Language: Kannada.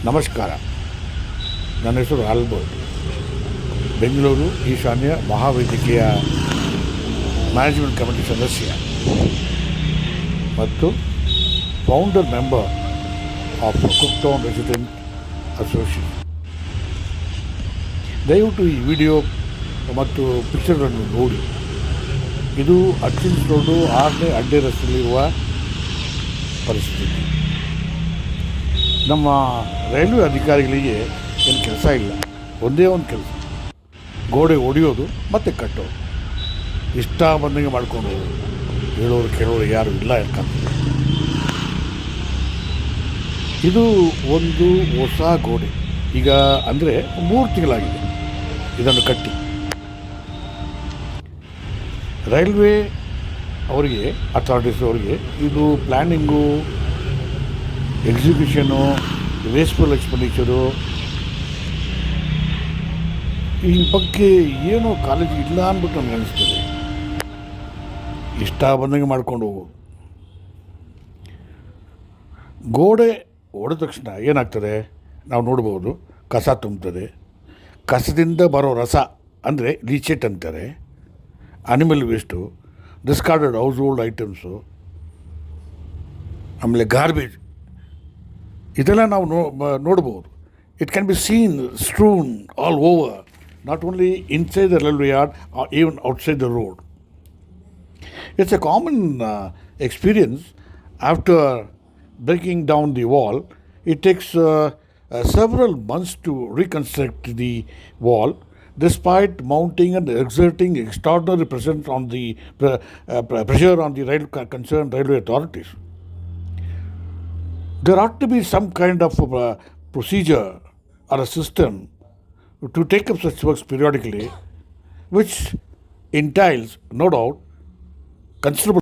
ನಮಸ್ಕಾರ. ನನ್ನ ಹೆಸರು ಆಲ್ಬರ್ಟ್. ಬೆಂಗಳೂರು ಈಶಾನ್ಯ ಮಹಾವೇದಿಕೆಯ ಮ್ಯಾನೇಜ್ಮೆಂಟ್ ಕಮಿಟಿ ಸದಸ್ಯ ಮತ್ತು founder member of cook town resident association. ದಯವಿಟ್ಟು ಈ ವಿಡಿಯೋ ಮತ್ತು ಪಿಕ್ಚರ್ಗಳನ್ನು ನೋಡಿ. ಇದು ಅಚ್ಚಿನ್ ರೋಡು 6ನೇ ಅಡ್ಡೆ ರಸ್ತೆಯಲ್ಲಿರುವ ಪರಿಸ್ಥಿತಿ. ನಮ್ಮ ರೈಲ್ವೆ ಅಧಿಕಾರಿಗಳಿಗೆ ಏನು ಕೆಲಸ ಇಲ್ಲ, ಒಂದೇ ಒಂದು ಕೆಲಸ, ಗೋಡೆ ಒಡೆಯೋದು ಮತ್ತು ಕಟ್ಟೋದು. ಇಷ್ಟ ಬಂದಂಗೆ ಮಾಡ್ಕೊಂಡು ಹೇಳೋರು ಕೇಳೋರು ಯಾರು ಇಲ್ಲ ಯಾಕಂತ. ಇದು ಒಂದು ಹೊಸ ಗೋಡೆ. ಈಗ ಅಂದರೆ 3 ತಿಂಗಳಾಗಿದೆ ಇದನ್ನು ಕಟ್ಟಿ. ರೈಲ್ವೆ ಅವರಿಗೆ, ಅಥಾರಿಟೀಸ್ ಅವರಿಗೆ ಇದು ಪ್ಲ್ಯಾನಿಂಗು, ಎಕ್ಸಿಕ್ಯೂಷನು, ವೇಸ್ಟ್ಫುಲ್ ಎಕ್ಸ್ಪೆಂಡಿಚರು ಈ ಬಗ್ಗೆ ಏನೋ ಕಾಲೇಜ್ ಇಲ್ಲ ಅಂದ್ಬಿಟ್ಟು ನನಗೆ ಅನಿಸ್ತದೆ. ಇಷ್ಟ ಬಂದಂಗೆ ಮಾಡ್ಕೊಂಡು ಹೋಗೋದು. ಗೋಡೆ ಹೊಡೆದ ತಕ್ಷಣ ಏನಾಗ್ತದೆ ನಾವು ನೋಡ್ಬೋದು, ಕಸ ತುಂಬ್ತದೆ. ಕಸದಿಂದ ಬರೋ ರಸ ಅಂದರೆ ಲೀಚೆಟ್ ಅಂತಾರೆ, animal waste, discarded household items, ಆಮೇಲೆ ಗಾರ್ಬೇಜ್, ಇದೆಲ್ಲ ನಾವು ನೋಡ್ಬೋದು. It can be seen strewn all over, not only inside the railway yard or even outside the road. It's a common experience. After breaking down the wall, it takes several months to reconstruct the wall, despite mounting and exerting extraordinary pressure on the pressure on the concerned railway authorities. There ought to be some kind of procedure or a system to take up such works periodically, which entails, no doubt, considerable